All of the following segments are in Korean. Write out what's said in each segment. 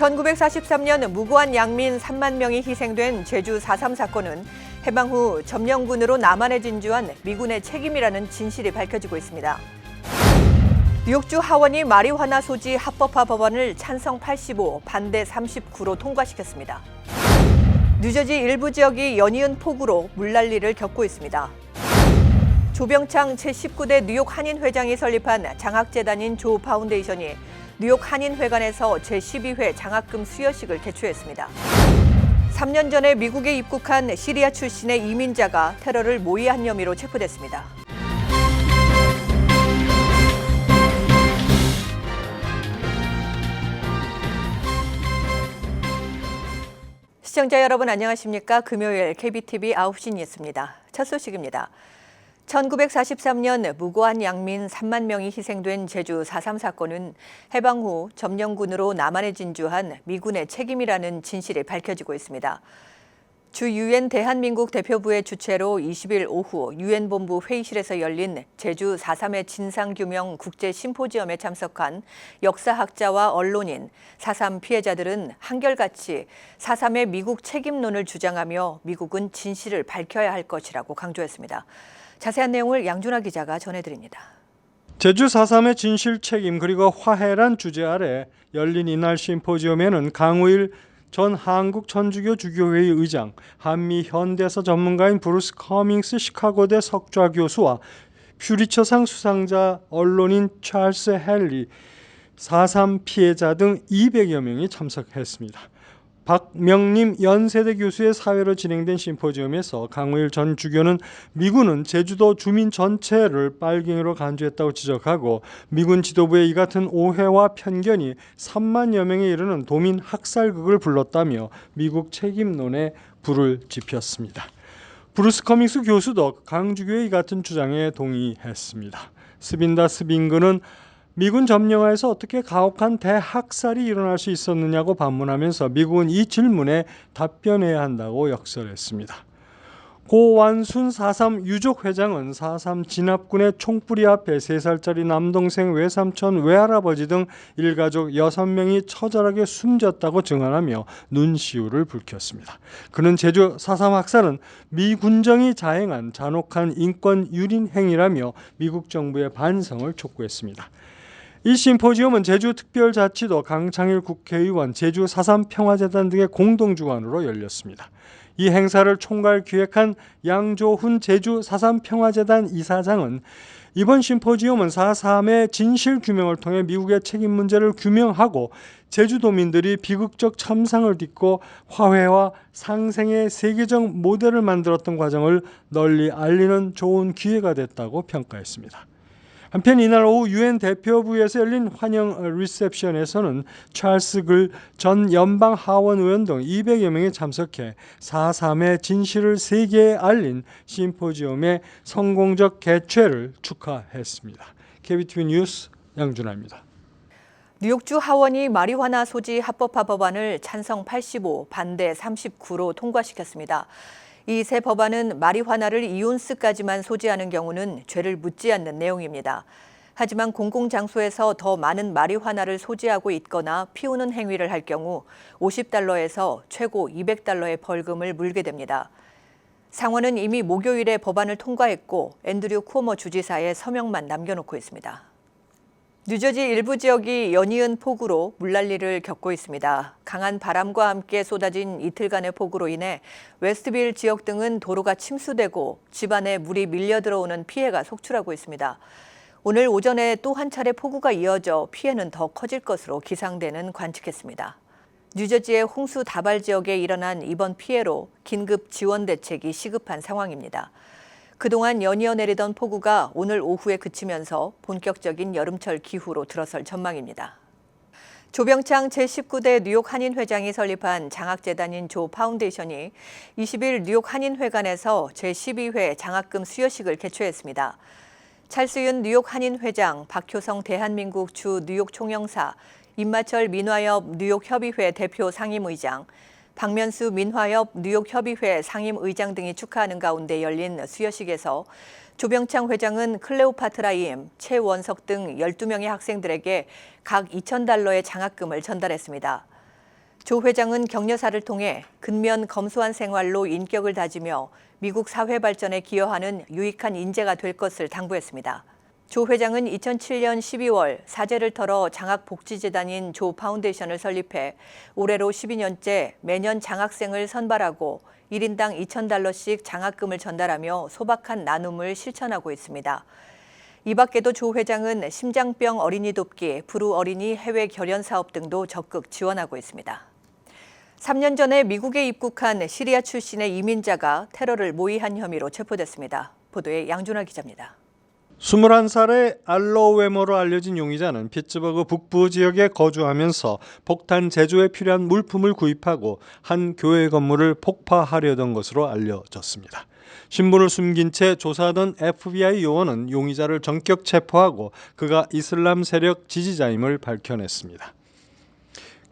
1943년 무고한 양민 3만 명이 희생된 제주 4.3 사건은 해방 후 점령군으로 남한에 진주한 미군의 책임이라는 진실이 밝혀지고 있습니다. 뉴욕주 하원이 마리화나 소지 합법화 법안을 찬성 85, 반대 39로 통과시켰습니다. 뉴저지 일부 지역이 연이은 폭우로 물난리를 겪고 있습니다. 조병창 제19대 뉴욕 한인회장이 설립한 장학재단인 조 파운데이션이 뉴욕 한인회관에서 제12회 장학금 수여식을 개최했습니다. 3년 전에 미국에 입국한 시리아 출신의 이민자가 테러를 모의한 혐의로 체포됐습니다. 시청자 여러분 안녕하십니까? 금요일 KBTV 9시 뉴스입니다. 첫 소식입니다. 1943년 무고한 양민 3만 명이 희생된 제주 4.3 사건은 해방 후 점령군으로 남한에 진주한 미군의 책임이라는 진실이 밝혀지고 있습니다. 주 유엔 대한민국 대표부의 주최로 20일 오후 유엔 본부 회의실에서 열린 제주 4.3의 진상규명 국제심포지엄에 참석한 역사학자와 언론인, 4.3 피해자들은 한결같이 4.3의 미국 책임론을 주장하며 미국은 진실을 밝혀야 할 것이라고 강조했습니다. 자세한 내용을 양준하 기자가 전해드립니다. 제주 4.3의 진실 책임 그리고 화해란 주제 아래 열린 이날 심포지엄에는 강우일 전 한국 천주교 주교회의 의장, 한미 현대사 전문가인 브루스 커밍스 시카고대 석좌 교수와 퓨리처상 수상자 언론인 찰스 헨리, 4.3 피해자 등 200여 명이 참석했습니다. 박명림 연세대 교수의 사회로 진행된 심포지엄에서 강우일 전 주교는 미군은 제주도 주민 전체를 빨갱이로 간주했다고 지적하고 미군 지도부의 이 같은 오해와 편견이 3만여 명에 이르는 도민 학살극을 불렀다며 미국 책임론에 불을 지폈습니다. 브루스 커밍스 교수도 강주교의 이 같은 주장에 동의했습니다. 스빈다 스빙그는 미군 점령하에서 어떻게 가혹한 대학살이 일어날 수 있었느냐고 반문하면서 미국은 이 질문에 답변해야 한다고 역설했습니다. 고완순 4.3 유족회장은 4.3 진압군의 총뿌리 앞에 3살짜리 남동생, 외삼촌, 외할아버지 등 일가족 6명이 처절하게 숨졌다고 증언하며 눈시울을 붉혔습니다. 그는 제주 4.3 학살은 미 군정이 자행한 잔혹한 인권 유린 행위라며 미국 정부의 반성을 촉구했습니다. 이 심포지엄은 제주특별자치도, 강창일 국회의원, 제주 4.3 평화재단 등의 공동주관으로 열렸습니다. 이 행사를 총괄 기획한 양조훈 제주 4.3 평화재단 이사장은 이번 심포지엄은 4.3의 진실 규명을 통해 미국의 책임 문제를 규명하고 제주도민들이 비극적 참상을 딛고 화해와 상생의 세계적 모델을 만들었던 과정을 널리 알리는 좋은 기회가 됐다고 평가했습니다. 한편 이날 오후 유엔 대표부에서 열린 환영 리셉션에서는 찰스 글 전 연방 하원 의원 등 200여 명이 참석해 4.3의 진실을 세계에 알린 심포지엄의 성공적 개최를 축하했습니다. KBTV 뉴스 양준하입니다. 뉴욕주 하원이 마리화나 소지 합법화 법안을 찬성 85, 반대 39로 통과시켰습니다. 이 새 법안은 마리화나를 2온스까지만 소지하는 경우는 죄를 묻지 않는 내용입니다. 하지만 공공장소에서 더 많은 마리화나를 소지하고 있거나 피우는 행위를 할 경우 $50에서 최고 $200의 벌금을 물게 됩니다. 상원은 이미 목요일에 법안을 통과했고 앤드류 쿠오모 주지사의 서명만 남겨놓고 있습니다. 뉴저지 일부 지역이 연이은 폭우로 물난리를 겪고 있습니다. 강한 바람과 함께 쏟아진 이틀간의 폭우로 인해 웨스트빌 지역 등은 도로가 침수되고 집안에 물이 밀려 들어오는 피해가 속출하고 있습니다. 오늘 오전에 또 한 차례 폭우가 이어져 피해는 더 커질 것으로 기상대는 관측했습니다. 뉴저지의 홍수 다발 지역에 일어난 이번 피해로 긴급 지원 대책이 시급한 상황입니다. 그동안 연이어 내리던 폭우가 오늘 오후에 그치면서 본격적인 여름철 기후로 들어설 전망입니다. 조병창 제19대 뉴욕 한인회장이 설립한 장학재단인 조 파운데이션이 20일 뉴욕 한인회관에서 제12회 장학금 수여식을 개최했습니다. 찰스윤 뉴욕 한인회장, 박효성 대한민국 주 뉴욕 총영사, 임마철 민화협 뉴욕 협의회 대표 상임의장, 박면수 민화협 뉴욕 협의회 상임의장 등이 축하하는 가운데 열린 수여식에서 조병창 회장은 클레오파트라 임, 최원석 등 12명의 학생들에게 각 $2,000의 장학금을 전달했습니다. 조 회장은 격려사를 통해 근면 검소한 생활로 인격을 다지며 미국 사회 발전에 기여하는 유익한 인재가 될 것을 당부했습니다. 조 회장은 2007년 12월 사재를 털어 장학복지재단인 조 파운데이션을 설립해 올해로 12년째 매년 장학생을 선발하고 1인당 $2,000씩 장학금을 전달하며 소박한 나눔을 실천하고 있습니다. 이 밖에도 조 회장은 심장병 어린이 돕기, 불우 어린이 해외 결연 사업 등도 적극 지원하고 있습니다. 3년 전에 미국에 입국한 시리아 출신의 이민자가 테러를 모의한 혐의로 체포됐습니다. 보도에 양준하 기자입니다. 21살의 알로 웨머로 알려진 용의자는 피츠버그 북부 지역에 거주하면서 폭탄 제조에 필요한 물품을 구입하고 한 교회 건물을 폭파하려던 것으로 알려졌습니다. 신분을 숨긴 채 조사하던 FBI 요원은 용의자를 전격 체포하고 그가 이슬람 세력 지지자임을 밝혀냈습니다.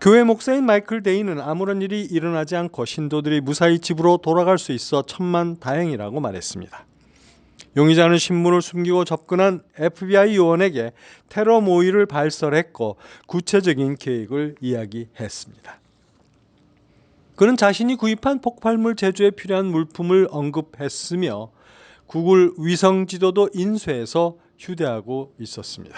교회 목사인 마이클 데이는 아무런 일이 일어나지 않고 신도들이 무사히 집으로 돌아갈 수 있어 천만다행이라고 말했습니다. 용의자는 신분을 숨기고 접근한 FBI 요원에게 테러 모의를 발설했고 구체적인 계획을 이야기했습니다. 그는 자신이 구입한 폭발물 제조에 필요한 물품을 언급했으며 구글 위성 지도도 인쇄해서 휴대하고 있었습니다.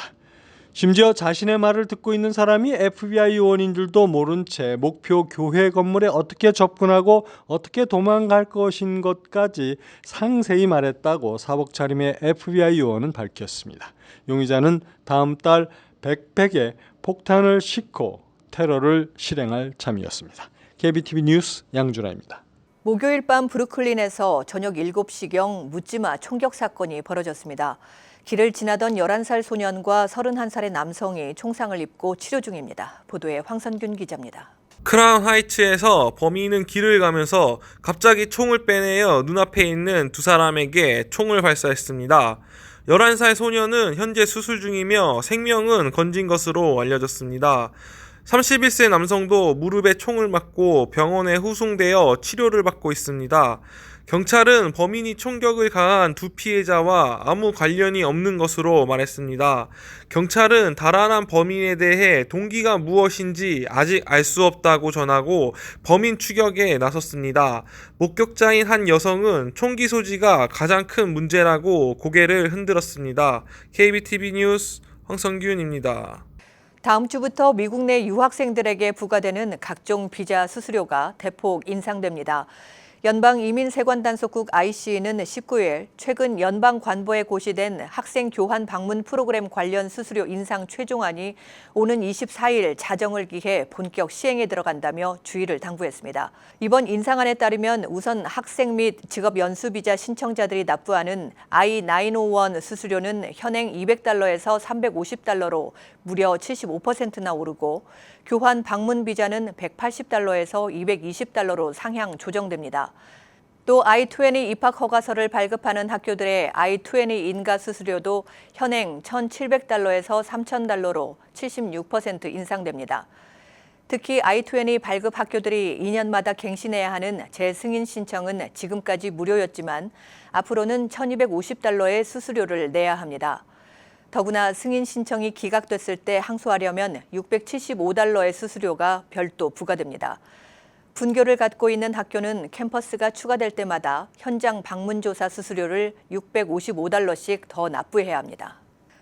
심지어 자신의 말을 듣고 있는 사람이 FBI 요원인 줄도 모른 채 목표 교회 건물에 어떻게 접근하고 어떻게 도망갈 것인 것까지 상세히 말했다고 사복 차림의 FBI 요원은 밝혔습니다. 용의자는 다음 달 백팩에 폭탄을 싣고 테러를 실행할 참이었습니다. KBTV 뉴스 양준하입니다. 목요일 밤 브루클린에서 저녁 7시경 묻지마 총격 사건이 벌어졌습니다. 길을 지나던 11살 소년과 31살의 남성이 총상을 입고 치료 중입니다. 보도에 황선균 기자입니다. 크라운 하이츠에서 범인은 길을 가면서 갑자기 총을 빼내어 눈앞에 있는 두 사람에게 총을 발사했습니다. 11살 소년은 현재 수술 중이며 생명은 건진 것으로 알려졌습니다. 31세 남성도 무릎에 총을 맞고 병원에 후송되어 치료를 받고 있습니다. 경찰은 범인이 총격을 가한 두 피해자와 아무 관련이 없는 것으로 말했습니다. 경찰은 달아난 범인에 대해 동기가 무엇인지 아직 알 수 없다고 전하고 범인 추격에 나섰습니다. 목격자인 한 여성은 총기 소지가 가장 큰 문제라고 고개를 흔들었습니다. KBTV 뉴스 황성균입니다. 다음 주부터 미국 내 유학생들에게 부과되는 각종 비자 수수료가 대폭 인상됩니다. 연방이민세관단속국 IC는 19일 최근 연방관보에 고시된 학생 교환 방문 프로그램 관련 수수료 인상 최종안이 오는 24일 자정을 기해 본격 시행에 들어간다며 주의를 당부했습니다. 이번 인상안에 따르면 우선 학생 및 직업연수비자 신청자들이 납부하는 I-901 수수료는 현행 $200에서 $350로 무려 75%나 오르고 교환 방문 비자는 $180에서 $220로 상향 조정됩니다. 또 I-20 입학 허가서를 발급하는 학교들의 I-20 인가 수수료도 현행 $1,700에서 $3,000로 76% 인상됩니다. 특히 I-20 발급 학교들이 2년마다 갱신해야 하는 재승인 신청은 지금까지 무료였지만 앞으로는 $1,250의 수수료를 내야 합니다. 더구나 승인 신청이 기각됐을 때 항소하려면 $675의 수수료가 별도 부과됩니다. 분교를 갖고 있는 학교는 캠퍼스가 추가될 때마다 현장 방문 조사 수수료를 $655씩 더 납부해야 합니다.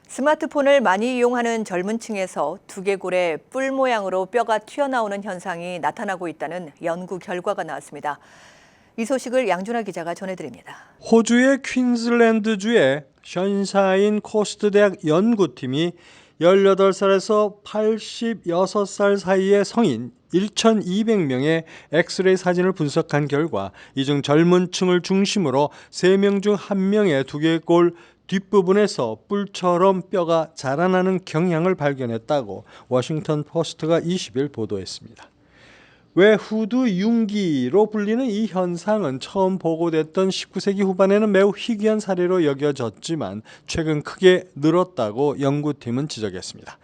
스마트폰을 많이 이용하는 젊은 층에서 두개골에 뿔 모양으로 뼈가 튀어나오는 현상이 나타나고 있다는 연구 결과가 나왔습니다. 이 소식을 양준하 기자가 전해드립니다. 호주의 퀸즐랜드주의 션샤인 코스트 대학 연구팀이 18살에서 86살 사이의 성인 1,200명의 엑스레이 사진을 분석한 결과 이 중 젊은 층을 중심으로 3명 중 1명의 두개골 뒷부분에서 뿔처럼 뼈가 자라나는 경향을 발견했다고 워싱턴 포스트가 20일 보도했습니다. 왜 후두 융기로 불리는 이 현상은 처음 보고됐던 19세기 후반에는 매우 희귀한 사례로 여겨졌지만 최근 크게 늘었다고 연구팀은 지적했습니다.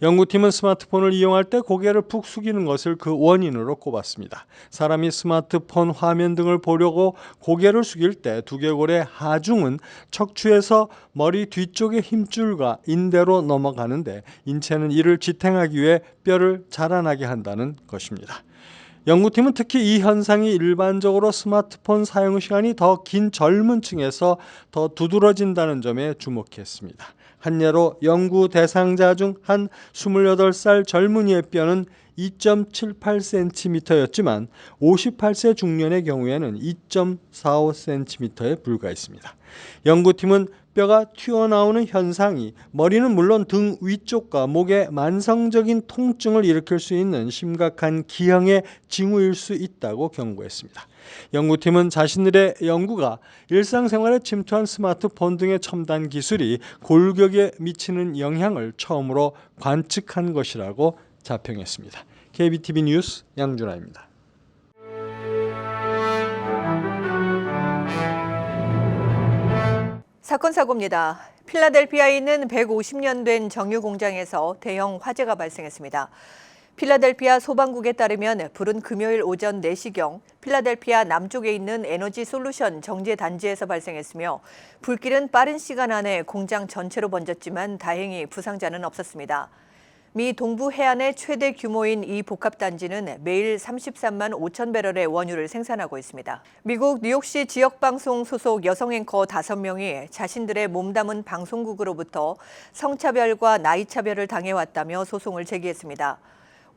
연구팀은 스마트폰을 이용할 때 고개를 푹 숙이는 것을 그 원인으로 꼽았습니다. 사람이 스마트폰 화면 등을 보려고 고개를 숙일 때 두개골의 하중은 척추에서 머리 뒤쪽의 힘줄과 인대로 넘어가는데 인체는 이를 지탱하기 위해 뼈를 자라나게 한다는 것입니다. 연구팀은 특히 이 현상이 일반적으로 스마트폰 사용 시간이 더 긴 젊은 층에서 더 두드러진다는 점에 주목했습니다. 한 예로 연구 대상자 중 한 28살 젊은이의 뼈는 2.78cm였지만 58세 중년의 경우에는 2.45cm에 불과했습니다. 연구팀은 뼈가 튀어나오는 현상이 머리는 물론 등 위쪽과 목에 만성적인 통증을 일으킬 수 있는 심각한 기형의 징후일 수 있다고 경고했습니다. 연구팀은 자신들의 연구가 일상생활에 침투한 스마트폰 등의 첨단 기술이 골격에 미치는 영향을 처음으로 관측한 것이라고 자평했습니다. KBTV 뉴스 양준하입니다. 사건 사고입니다. 필라델피아에 있는 150년 된 정유 공장에서 대형 화재가 발생했습니다. 필라델피아 소방국에 따르면 불은 금요일 오전 4시경 필라델피아 남쪽에 있는 에너지 솔루션 정제 단지에서 발생했으며 불길은 빠른 시간 안에 공장 전체로 번졌지만 다행히 부상자는 없었습니다. 미 동부 해안의 최대 규모인 이 복합단지는 매일 33만 5천 배럴의 원유를 생산하고 있습니다. 미국 뉴욕시 지역방송 소속 여성 앵커 5명이 자신들의 몸담은 방송국으로부터 성차별과 나이차별을 당해왔다며 소송을 제기했습니다.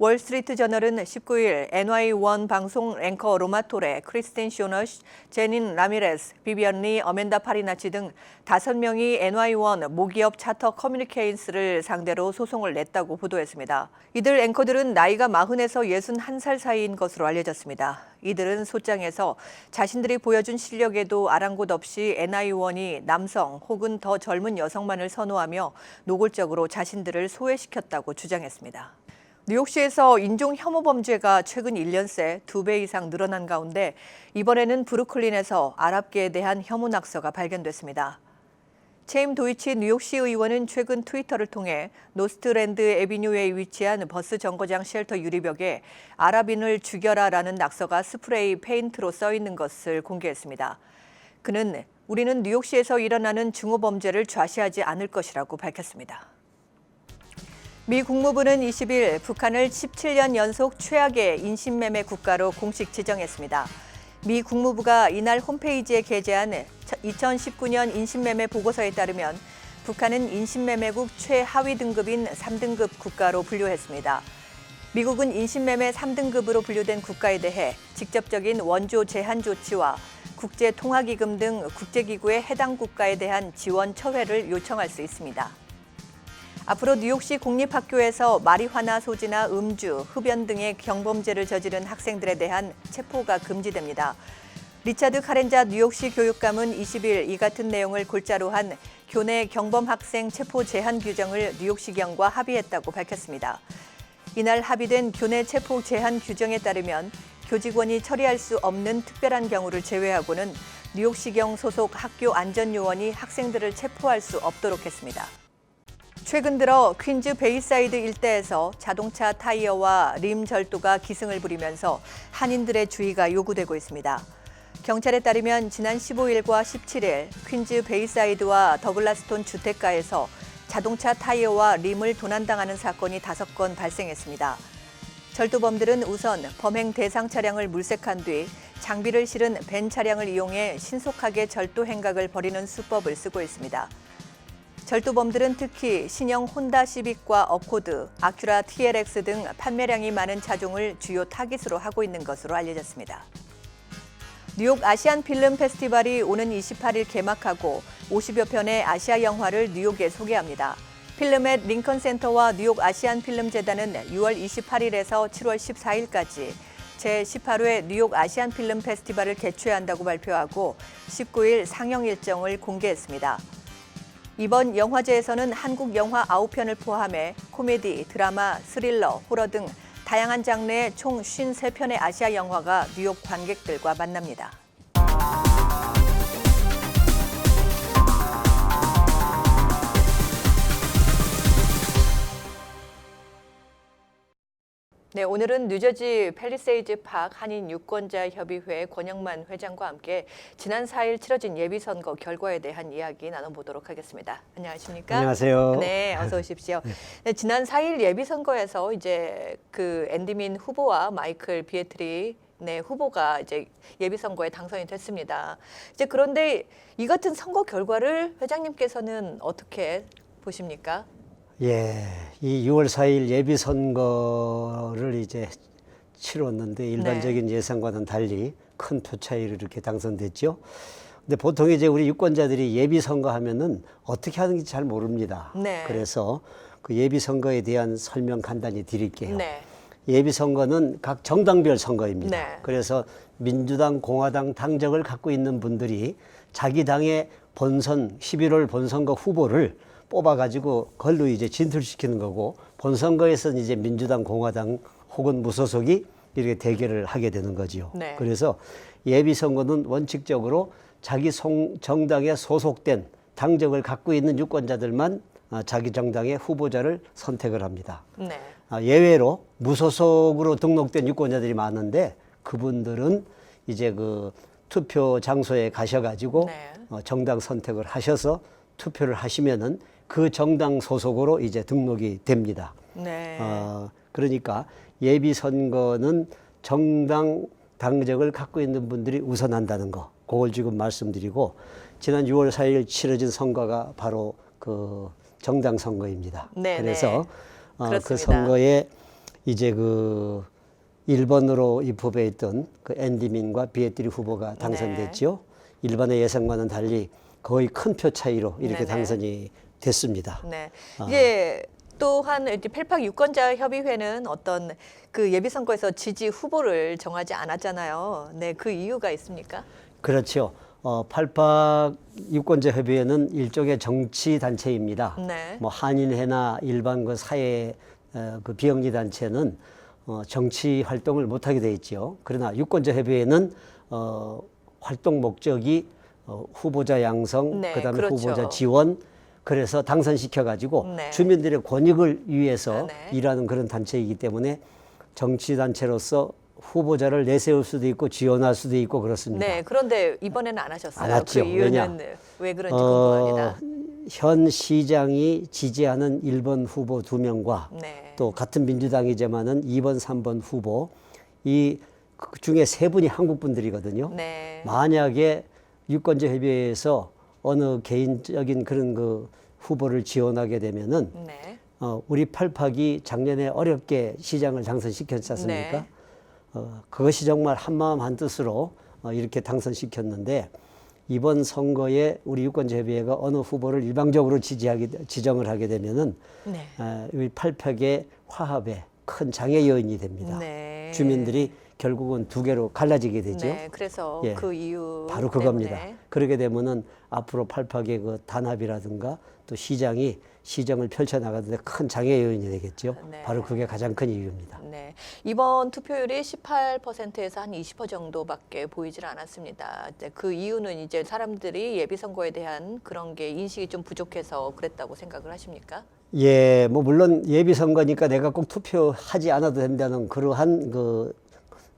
월스트리트 저널은 19일 NY1 방송 앵커 로마토레, 크리스틴 쇼너시, 제닌 라미레스, 비비언 리, 어멘다 파리나치 등 5명이 NY1 모기업 차터 커뮤니케이션스를 상대로 소송을 냈다고 보도했습니다. 이들 앵커들은 나이가 40에서 61살 사이인 것으로 알려졌습니다. 이들은 소장에서 자신들이 보여준 실력에도 아랑곳 없이 NY1이 남성 혹은 더 젊은 여성만을 선호하며 노골적으로 자신들을 소외시켰다고 주장했습니다. 뉴욕시에서 인종 혐오 범죄가 최근 1년 새 2배 이상 늘어난 가운데 이번에는 브루클린에서 아랍계에 대한 혐오 낙서가 발견됐습니다. 체임 도이치 뉴욕시 의원은 최근 트위터를 통해 노스트랜드 애비뉴에 위치한 버스 정거장 쉘터 유리벽에 아랍인을 죽여라라는 낙서가 스프레이 페인트로 써 있는 것을 공개했습니다. 그는 우리는 뉴욕시에서 일어나는 증오범죄를 좌시하지 않을 것이라고 밝혔습니다. 미 국무부는 20일 북한을 17년 연속 최악의 인신매매 국가로 공식 지정했습니다. 미 국무부가 이날 홈페이지에 게재한 2019년 인신매매 보고서에 따르면 북한은 인신매매국 최하위 등급인 3등급 국가로 분류했습니다. 미국은 인신매매 3등급으로 분류된 국가에 대해 직접적인 원조 제한 조치와 국제통화기금 등 국제기구의 해당 국가에 대한 지원 처회를 요청할 수 있습니다. 앞으로 뉴욕시 공립학교에서 마리화나 소지나 음주, 흡연 등의 경범죄를 저지른 학생들에 대한 체포가 금지됩니다. 리차드 카렌자 뉴욕시 교육감은 20일 이 같은 내용을 골자로 한 교내 경범 학생 체포 제한 규정을 뉴욕시경과 합의했다고 밝혔습니다. 이날 합의된 교내 체포 제한 규정에 따르면 교직원이 처리할 수 없는 특별한 경우를 제외하고는 뉴욕시경 소속 학교 안전요원이 학생들을 체포할 수 없도록 했습니다. 최근 들어 퀸즈 베이사이드 일대에서 자동차 타이어와 림 절도가 기승을 부리면서 한인들의 주의가 요구되고 있습니다. 경찰에 따르면 지난 15일과 17일 퀸즈 베이사이드와 더글라스톤 주택가에서 자동차 타이어와 림을 도난당하는 사건이 5건 발생했습니다. 절도범들은 우선 범행 대상 차량을 물색한 뒤 장비를 실은 벤 차량을 이용해 신속하게 절도 행각을 벌이는 수법을 쓰고 있습니다. 절도범들은 특히 신형 혼다 시빅과 어코드, 아큐라 TLX 등 판매량이 많은 차종을 주요 타깃으로 하고 있는 것으로 알려졌습니다. 뉴욕 아시안 필름 페스티벌이 오는 28일 개막하고 50여 편의 아시아 영화를 뉴욕에 소개합니다. 필름앳 링컨 센터와 뉴욕 아시안 필름 재단은 6월 28일에서 7월 14일까지 제18회 뉴욕 아시안 필름 페스티벌을 개최한다고 발표하고 19일 상영 일정을 공개했습니다. 이번 영화제에서는 한국 영화 9편을 포함해 코미디, 드라마, 스릴러, 호러 등 다양한 장르의 총 53편의 아시아 영화가 뉴욕 관객들과 만납니다. 네, 오늘은 뉴저지 팰리세이드 팍 한인 유권자 협의회 권영만 회장과 함께 지난 4일 치러진 예비선거 결과에 대한 이야기 나눠보도록 하겠습니다. 안녕하십니까? 안녕하세요. 네, 어서 오십시오. 네, 지난 4일 예비선거에서 이제 그 앤디민 후보와 마이클 비에트리 후보가 이제 예비선거에 당선이 됐습니다. 이제 그런데 이 같은 선거 결과를 회장님께서는 어떻게 보십니까? 예, 이 6월 4일 예비 선거를 이제 치렀는데 일반적인 예상과는 달리 큰 표 차이로 이렇게 당선됐죠. 근데 보통 이제 우리 유권자들이 예비 선거 하면은 어떻게 하는지 잘 모릅니다. 네. 그래서 그 예비 선거에 대한 설명 간단히 드릴게요. 네. 예비 선거는 각 정당별 선거입니다. 네. 그래서 민주당, 공화당 당적을 갖고 있는 분들이 자기 당의 본선 11월 본선거 후보를 뽑아가지고 그걸로 이제 진출시키는 거고, 본선거에서는 이제 민주당, 공화당 혹은 무소속이 이렇게 대결을 하게 되는 거지요. 네. 그래서 예비 선거는 원칙적으로 자기 정당에 소속된 당적을 갖고 있는 유권자들만 자기 정당의 후보자를 선택을 합니다. 네. 예외로 무소속으로 등록된 유권자들이 많은데 그분들은 이제 그 투표 장소에 가셔가지고 네. 정당 선택을 하셔서 투표를 하시면은 그 정당 소속으로 이제 등록이 됩니다. 네. 그러니까 예비 선거는 정당 당적을 갖고 있는 분들이 우선한다는 거, 그걸 지금 말씀드리고, 지난 6월 4일 치러진 선거가 바로 그 정당 선거입니다. 네, 그래서 네. 그 선거에 이제 그 1번으로 입후보에 있던 그 앤디민과 비에트리 후보가 당선됐죠. 네. 일반의 예상과는 달리 거의 큰 표 차이로 이렇게 네네. 당선이 됐습니다. 네. 이제 또한 펠팍 유권자 협의회는 어떤 그 예비 선거에서 지지 후보를 정하지 않았잖아요. 네, 그 이유가 있습니까? 그렇죠. 팔팍 유권자 협의회는 일종의 정치 단체입니다. 네. 뭐 한인회나 일반 그 사회 그 비영리 단체는 정치 활동을 못 하게 돼 있죠. 그러나 유권자 협의회는 활동 목적이 후보자 양성, 네, 그다음에 그렇죠. 후보자 지원, 그래서 당선시켜 가지고 네. 주민들의 권익을 위해서 네. 일하는 그런 단체이기 때문에 정치 단체로서 후보자를 내세울 수도 있고 지원할 수도 있고 그렇습니다. 네, 그런데 이번에는 안 하셨어요. 안 했죠. 그 이유는 왜냐? 왜 그런지 궁금합니다. 현 시장이 지지하는 1번 후보 2명과 네. 또 같은 민주당이지만은 2번, 3번 후보 그 중에 3분이 한국 분들이거든요. 네. 만약에 유권자 협의회에서 어느 개인적인 그런 그 후보를 지원하게 되면은 네. 우리 팔팍이 작년에 어렵게 시장을 당선시켰지 않습니까? 네. 그것이 정말 한마음 한뜻으로 이렇게 당선시켰는데, 이번 선거에 우리 유권자협의회가 어느 후보를 일방적으로 지정을 하게 되면은 네. 우리 팔팍의 화합에 큰 장애 요인이 됩니다. 네. 주민들이 결국은 두 개로 갈라지게 되죠. 네, 그래서 예, 그 이유 바로 그겁니다. 때문에. 그러게 되면은 앞으로 팔팍의 그 단합이라든가 또 시정을 펼쳐나가는데 큰 장애 요인이 되겠죠. 네. 바로 그게 가장 큰 이유입니다. 네, 이번 투표율이 18%에서 한 20% 정도밖에 보이질 않았습니다. 이제 그 이유는 이제 사람들이 예비 선거에 대한 그런 게 인식이 좀 부족해서 그랬다고 생각을 하십니까? 예, 뭐 물론 예비 선거니까 내가 꼭 투표하지 않아도 된다는 그러한 그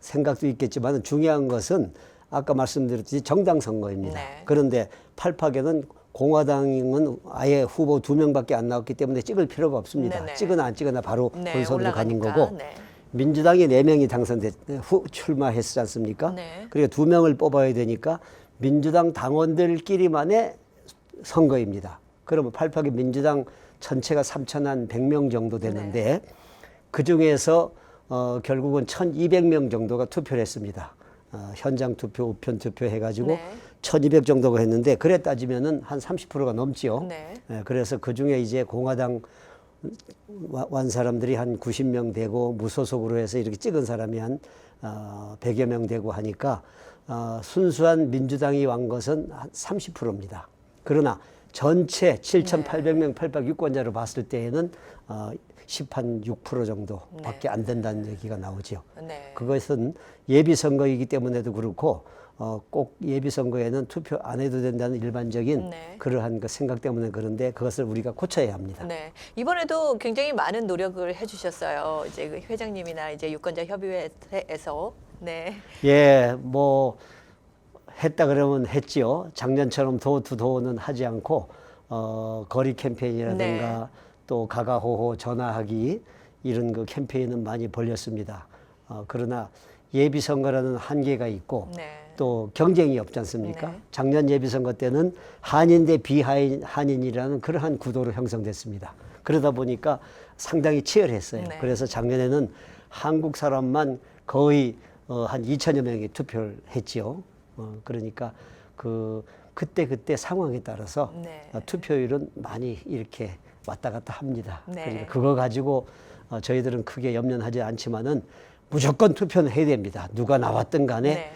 생각도 있겠지만, 중요한 것은 아까 말씀드렸듯이 정당 선거입니다. 네. 그런데 팔팍에는 공화당은 아예 후보 2명밖에 안 나왔기 때문에 찍을 필요가 없습니다. 네네. 찍거나 안 찍거나 바로 네, 본선으로 가는 올라가니까. 거고, 네. 민주당이 4명이 출마했지 않습니까? 네. 그리고 2명을 뽑아야 되니까 민주당 당원들끼리만의 선거입니다. 그러면 팔팍이 민주당 전체가 3,100명 정도 되는데, 네. 그중에서 결국은 1,200명 정도가 투표를 했습니다. 현장 투표, 우편 투표 해가지고 네. 1,200 정도가 했는데, 그래 따지면은 한 30%가 넘지요. 네. 그래서 그 중에 이제 공화당 완 사람들이 한 90명 되고, 무소속으로 해서 이렇게 찍은 사람이 한 100여 명 되고 하니까 순수한 민주당이 완 것은 한 30%입니다. 그러나 전체 7,800명 팔팍 유권자로 봤을 때에는 16% 정도밖에 안 된다는 얘기가 나오죠. 네. 그것은 예비 선거이기 때문에도 그렇고 꼭 예비 선거에는 투표 안 해도 된다는 일반적인 네. 그러한 그 생각 때문에 그런데 그것을 우리가 고쳐야 합니다. 네. 이번에도 굉장히 많은 노력을 해주셨어요. 이제 그 회장님이나 이제 유권자 협의회에서. 네. 예, 뭐 했다 그러면 했지요. 작년처럼 도어투도어는 하지 않고 거리 캠페인이라든가 네. 또 가가호호 전화하기 이런 그 캠페인은 많이 벌렸습니다. 그러나 예비 선거라는 한계가 있고 네. 또 경쟁이 없지 않습니까? 네. 작년 예비 선거 때는 한인 대 비한인이라는 그러한 구도로 형성됐습니다. 그러다 보니까 상당히 치열했어요. 네. 그래서 작년에는 한국 사람만 거의 한 2천여 명이 투표를 했지요. 그러니까 그때 상황에 따라서 네. 투표율은 많이 이렇게 왔다 갔다 합니다. 네. 그러니까 그거 가지고 저희들은 크게 염려는 하지 않지만은 무조건 투표는 해야 됩니다. 누가 나왔든 간에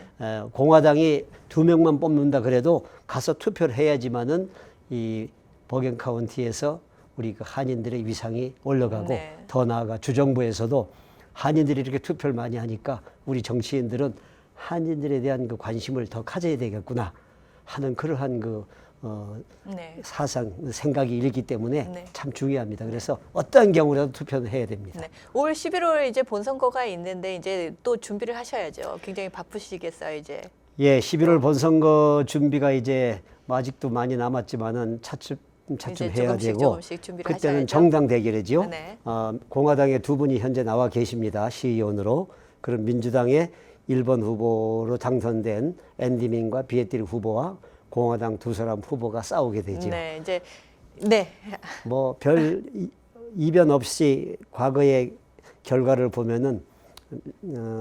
공화당이 2명만 뽑는다 그래도 가서 투표를 해야지만은 이 버겐 카운티에서 우리 그 한인들의 위상이 올라가고 네. 더 나아가 주정부에서도 한인들이 이렇게 투표를 많이 하니까 우리 정치인들은 한인들에 대한 그 관심을 더 가져야 되겠구나 하는 그러한 네. 사상, 생각이 일기 때문에 네. 참 중요합니다. 그래서 어떠한 경우라도 투표는 해야 됩니다. 네. 올 11월 이제 본선거가 있는데 이제 또 준비를 하셔야죠. 굉장히 바쁘시겠어요, 이제. 예, 11월 본선거 준비가 이제 뭐 아직도 많이 남았지만은 차츰 이제 해야 되고 조금씩 준비를 그때는 하셔야죠. 정당 대결이죠. 네. 공화당의 2분이 현재 나와 계십니다. 시의원으로. 그럼 민주당의 1번 후보로 당선된 앤디민과 비에티리 후보와 공화당 2사람 후보가 싸우게 되죠. 네, 이제 네. 뭐 별 이변 없이 과거의 결과를 보면은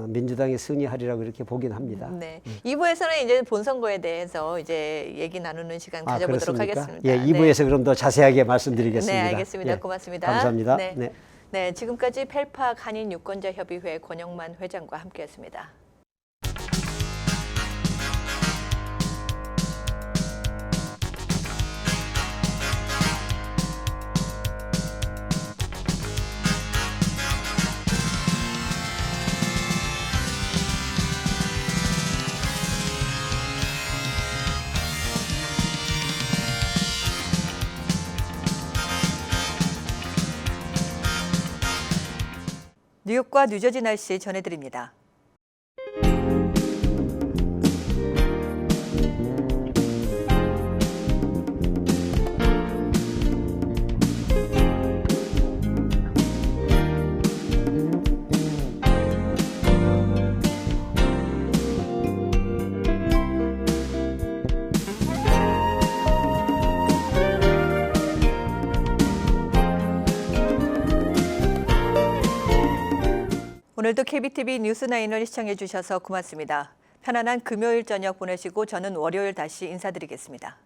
민주당이 승리하리라고 이렇게 보긴 합니다. 네. 2부에서는 이제 본선거에 대해서 이제 얘기 나누는 시간 가져보도록 그렇습니까? 하겠습니다. 예, 2부에서 그럼 더 자세하게 말씀드리겠습니다. 네, 알겠습니다. 예, 고맙습니다. 감사합니다. 네. 네. 네, 지금까지 펠팍 한인 유권자 협의회 권영만 회장과 함께했습니다. 뉴욕과 뉴저지 날씨 전해드립니다. 오늘도 KBTV 뉴스9을 시청해 주셔서 고맙습니다. 편안한 금요일 저녁 보내시고 저는 월요일 다시 인사드리겠습니다.